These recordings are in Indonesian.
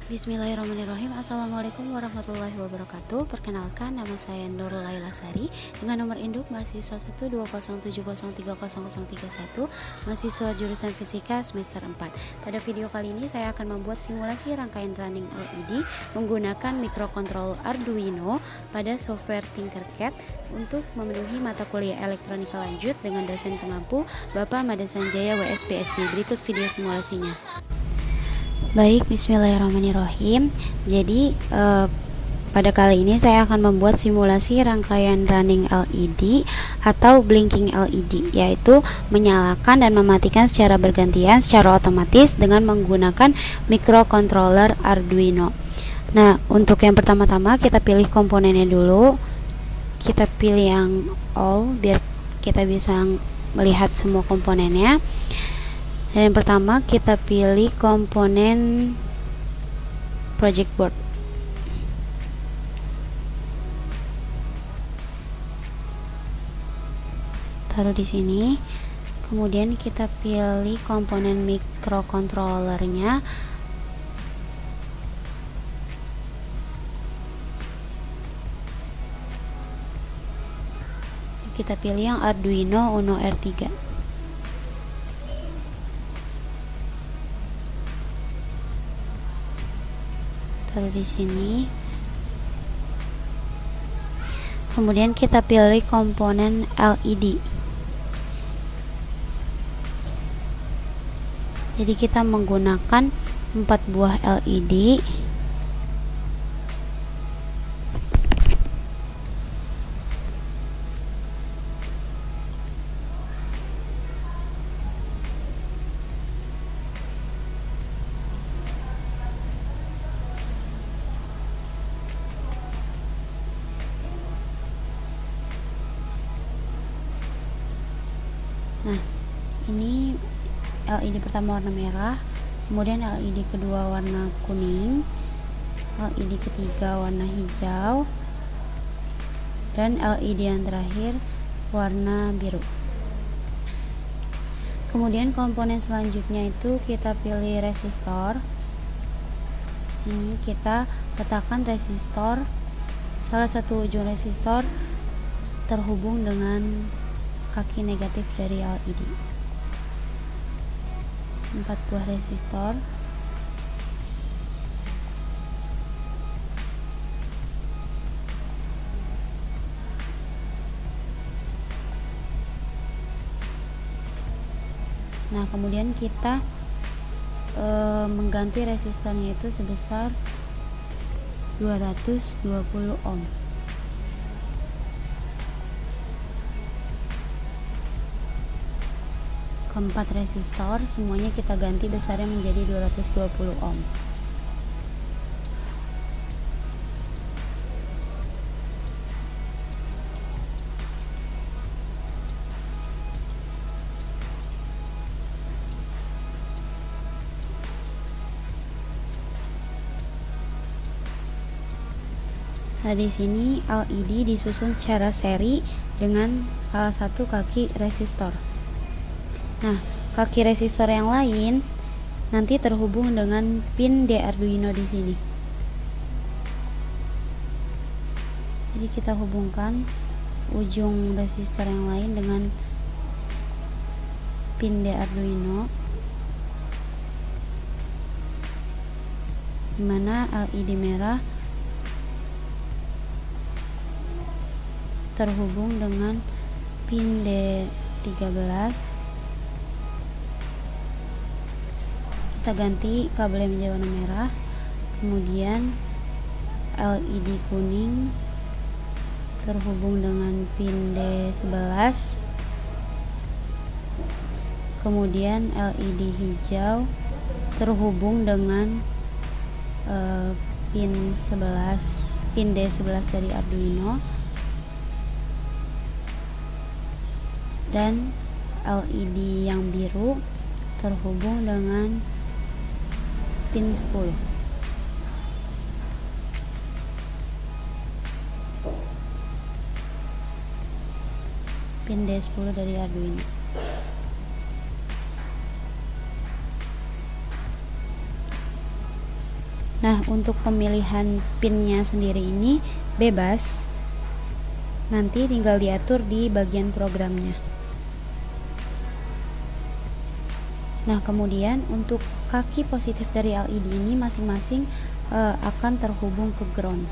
Bismillahirrahmanirrahim. Assalamualaikum warahmatullahi wabarakatuh. Perkenalkan, nama saya Nurul Laila Sari dengan nomor induk mahasiswa 12070303031, mahasiswa jurusan Fisika semester 4. Pada video kali ini saya akan membuat simulasi rangkaian running LED menggunakan microcontroller Arduino pada software Tinkercad untuk memenuhi mata kuliah elektronika lanjut dengan dosen pengampu Bapak Mada Sanjaya WS PSD. Berikut video simulasinya. Baik, bismillahirrahmanirrahim. Jadi pada kali ini saya akan membuat simulasi rangkaian running LED atau blinking LED, yaitu menyalakan dan mematikan secara bergantian secara otomatis dengan menggunakan microcontroller Arduino. Nah, untuk yang pertama-tama kita pilih komponennya dulu. Kita pilih yang all biar kita bisa melihat semua komponennya. Dan yang pertama kita pilih komponen project board. Taruh di sini. Kemudian kita pilih komponen microcontrollernya. Kita pilih yang Arduino Uno R3. Taruh di sini. Kemudian kita pilih komponen LED. Jadi kita menggunakan 4 buah LED. Nah, ini LED pertama warna merah, kemudian LED kedua warna kuning, LED ketiga warna hijau, dan LED yang terakhir warna biru. Kemudian komponen selanjutnya itu kita pilih resistor. Sini kita letakkan resistor, salah satu ujung resistor terhubung dengan kaki negatif dari LED. 4 buah resistor. Nah, kemudian kita mengganti resistornya itu sebesar 220 ohm. Keempat resistor semuanya kita ganti besarnya menjadi 220 ohm. Nah, di sini LED disusun secara seri dengan salah satu kaki resistor. Nah, kaki resistor yang lain nanti terhubung dengan pin di Arduino di sini. Jadi kita hubungkan ujung resistor yang lain dengan pin di Arduino, dimana LED merah terhubung dengan pin D13. Kita ganti kabel yang menjadi warna merah. Kemudian LED kuning terhubung dengan pin D11. Kemudian LED hijau terhubung dengan pin D11 dari Arduino. Dan LED yang biru terhubung dengan pin 10. Pin D10 dari Arduino. Nah, untuk pemilihan pinnya sendiri ini bebas, nanti tinggal diatur di bagian programnya. Nah, kemudian untuk kaki positif dari LED ini masing-masing akan terhubung ke ground.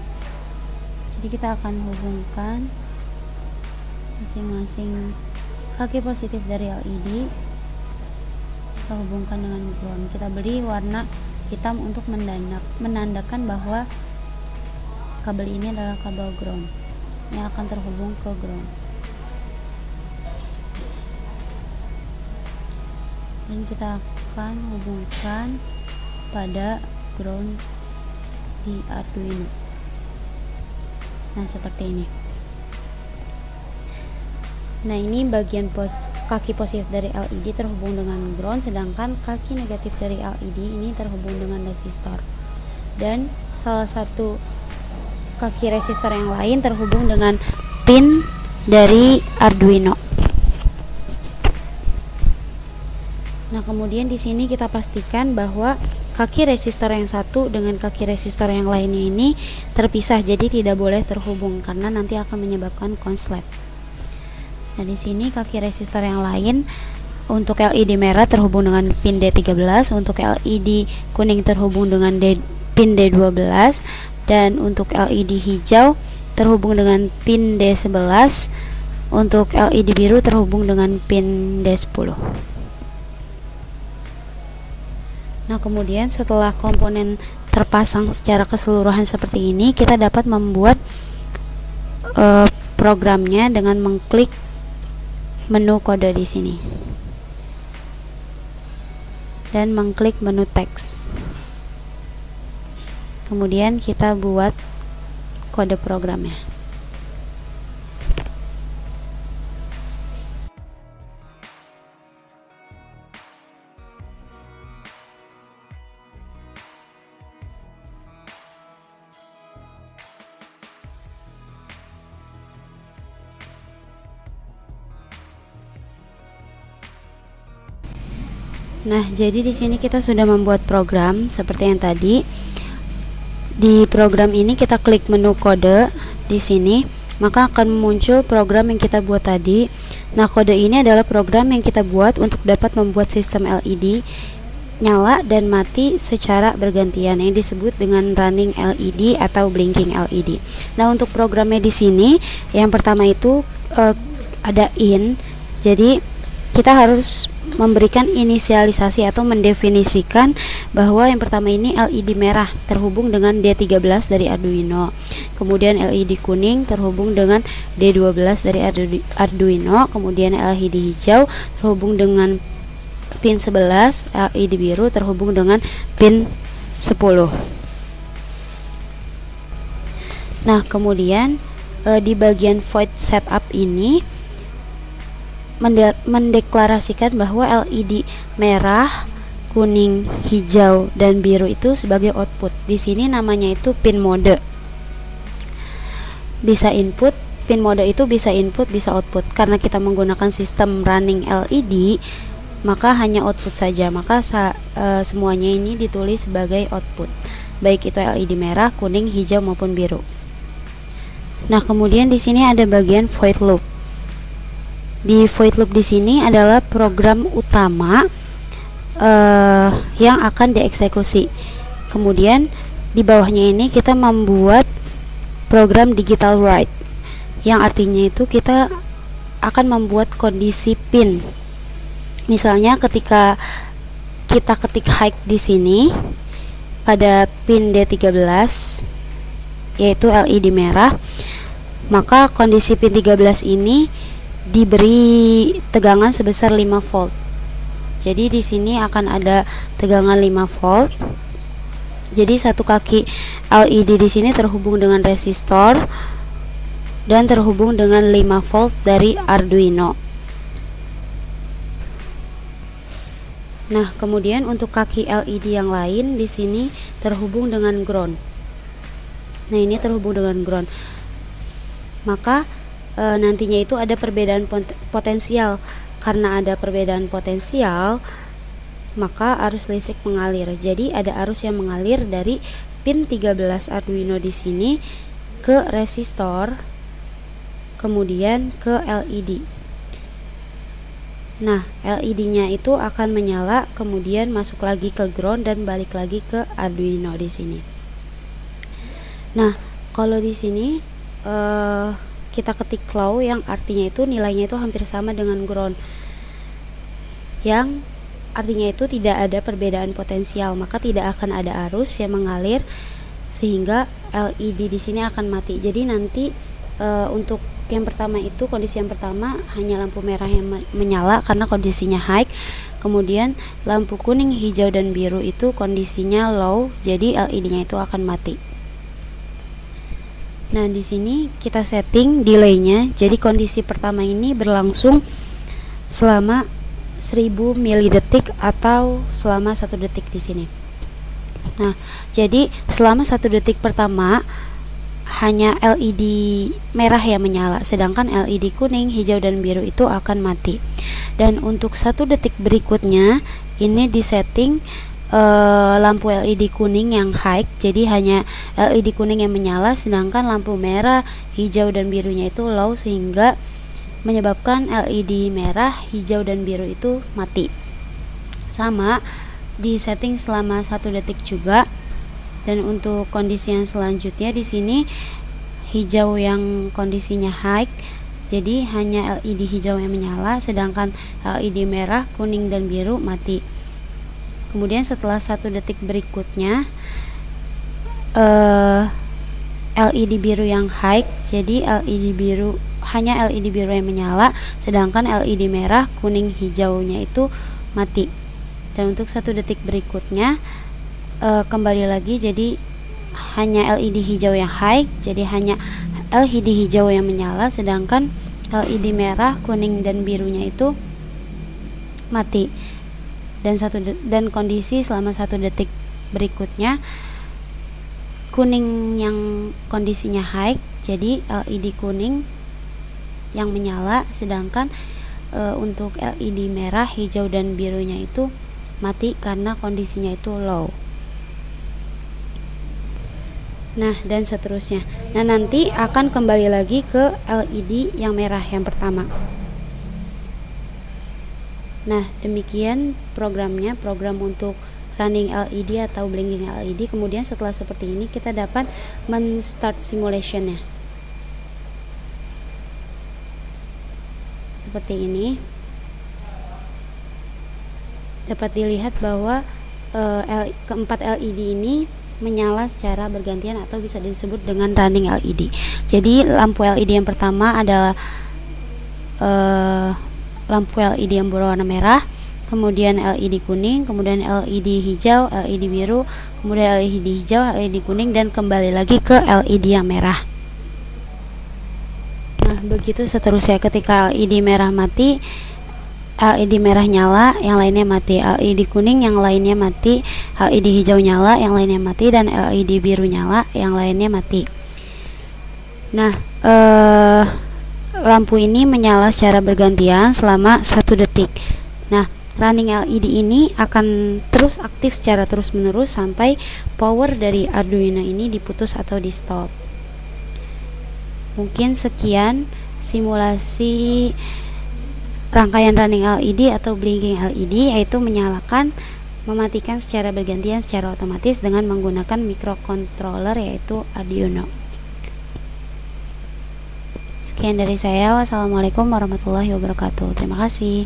Jadi kita akan hubungkan masing-masing kaki positif dari LED, kita hubungkan dengan ground. Kita beri warna hitam untuk menandakan bahwa kabel ini adalah kabel ground yang akan terhubung ke ground. Dan kita akan hubungkan pada ground di Arduino. Nah, seperti ini. Nah, ini bagian kaki positif dari LED terhubung dengan ground, sedangkan kaki negatif dari LED ini terhubung dengan resistor. Dan salah satu kaki resistor yang lain terhubung dengan pin dari Arduino. Nah, kemudian di sini kita pastikan bahwa kaki resistor yang satu dengan kaki resistor yang lainnya ini terpisah, jadi tidak boleh terhubung karena nanti akan menyebabkan konslet. Nah, di sini kaki resistor yang lain untuk LED merah terhubung dengan pin D13, untuk LED kuning terhubung dengan pin D12, dan untuk LED hijau terhubung dengan pin D11, untuk LED biru terhubung dengan pin D10. Nah, kemudian setelah komponen terpasang secara keseluruhan seperti ini, kita dapat membuat programnya dengan mengklik menu kode di sini dan mengklik menu teks. Kemudian kita buat kode programnya. Nah, jadi di sini kita sudah membuat program seperti yang tadi. Di program ini kita klik menu kode di sini, maka akan muncul program yang kita buat tadi. Nah, kode ini adalah program yang kita buat untuk dapat membuat sistem LED nyala dan mati secara bergantian, yang disebut dengan running LED atau blinking LED. Nah, untuk programnya di sini yang pertama itu ada in. Jadi kita harus memberikan inisialisasi atau mendefinisikan bahwa yang pertama ini LED merah terhubung dengan D13 dari Arduino, kemudian LED kuning terhubung dengan D12 dari Arduino, kemudian LED hijau terhubung dengan pin 11, LED biru terhubung dengan pin 10. Nah, kemudian di bagian void setup ini mendeklarasikan bahwa LED merah, kuning, hijau, dan biru itu sebagai output. Di sini namanya itu pin mode. Bisa input, pin mode itu bisa input, bisa output. Karena kita menggunakan sistem running LED, maka hanya output saja. Maka semuanya ini ditulis sebagai output, baik itu LED merah, kuning, hijau maupun biru. Nah, kemudian di sini ada bagian void loop. Di void loop di sini adalah program utama yang akan dieksekusi. Kemudian di bawahnya ini kita membuat program digital write, yang artinya itu kita akan membuat kondisi pin. Misalnya ketika kita ketik high di sini pada pin D13 yaitu LED merah, maka kondisi pin 13 ini diberi tegangan sebesar 5 volt. Jadi di sini akan ada tegangan 5 volt. Jadi satu kaki LED di sini terhubung dengan resistor dan terhubung dengan 5 volt dari Arduino. Nah, kemudian untuk kaki LED yang lain di sini terhubung dengan ground. Nah, ini terhubung dengan ground. Maka nantinya itu ada perbedaan potensial. Karena ada perbedaan potensial, maka arus listrik mengalir. Jadi ada arus yang mengalir dari pin 13 Arduino di sini ke resistor, kemudian ke LED. Nah, LED-nya itu akan menyala, kemudian masuk lagi ke ground dan balik lagi ke Arduino di sini. Nah, kalau di sini kita ketik low, yang artinya itu nilainya itu hampir sama dengan ground, yang artinya itu tidak ada perbedaan potensial, maka tidak akan ada arus yang mengalir sehingga LED di sini akan mati. Jadi nanti untuk yang pertama itu, kondisi yang pertama hanya lampu merah yang menyala karena kondisinya high, kemudian lampu kuning, hijau, dan biru itu kondisinya low, jadi LED-nya itu akan mati. Nah, di sini kita setting delay-nya. Jadi kondisi pertama ini berlangsung selama 1000 milidetik atau selama 1 detik di sini. Nah, jadi selama 1 detik pertama hanya LED merah yang menyala, sedangkan LED kuning, hijau, dan biru itu akan mati. Dan untuk 1 detik berikutnya ini disetting lampu LED kuning yang high, jadi hanya LED kuning yang menyala, sedangkan lampu merah, hijau, dan birunya itu low, sehingga menyebabkan LED merah, hijau, dan biru itu mati. Sama di setting selama 1 detik juga. Dan untuk kondisi yang selanjutnya di sini hijau yang kondisinya high, jadi hanya LED hijau yang menyala, sedangkan LED merah, kuning, dan biru mati. Kemudian setelah 1 detik berikutnya LED biru yang high, jadi hanya LED biru yang menyala, sedangkan LED merah, kuning, hijaunya itu mati. Dan untuk 1 detik berikutnya kembali lagi, jadi hanya LED hijau yang high, jadi hanya LED hijau yang menyala, sedangkan LED merah, kuning, dan birunya itu mati. Dan kondisi selama 1 detik berikutnya, kuning yang kondisinya high, jadi LED kuning yang menyala, sedangkan untuk LED merah, hijau, dan birunya itu mati karena kondisinya itu low. Nah, dan seterusnya. Nah, nanti akan kembali lagi ke LED yang merah yang pertama. Nah, demikian programnya, program untuk running LED atau blinking LED. Kemudian setelah seperti ini kita dapat men-start simulationnya. Seperti ini. Dapat dilihat bahwa keempat LED ini menyala secara bergantian atau bisa disebut dengan running LED. Jadi lampu LED yang pertama adalah lampu LED yang berwarna merah, kemudian LED kuning, kemudian LED hijau, LED biru, kemudian LED hijau, LED kuning, dan kembali lagi ke LED yang merah. Nah, begitu seterusnya. Ketika LED merah mati, LED merah nyala, yang lainnya mati. LED kuning, yang lainnya mati. LED hijau nyala, yang lainnya mati. Dan LED biru nyala, yang lainnya mati. Nah, lampu ini menyala secara bergantian selama 1 detik. Nah, running LED ini akan terus aktif secara terus-menerus sampai power dari Arduino ini diputus atau di stop. Mungkin sekian simulasi rangkaian running LED atau blinking LED, yaitu menyalakan, mematikan secara bergantian secara otomatis dengan menggunakan microcontroller yaitu Arduino. Sekian dari saya. Wassalamualaikum warahmatullahi wabarakatuh. Terima kasih.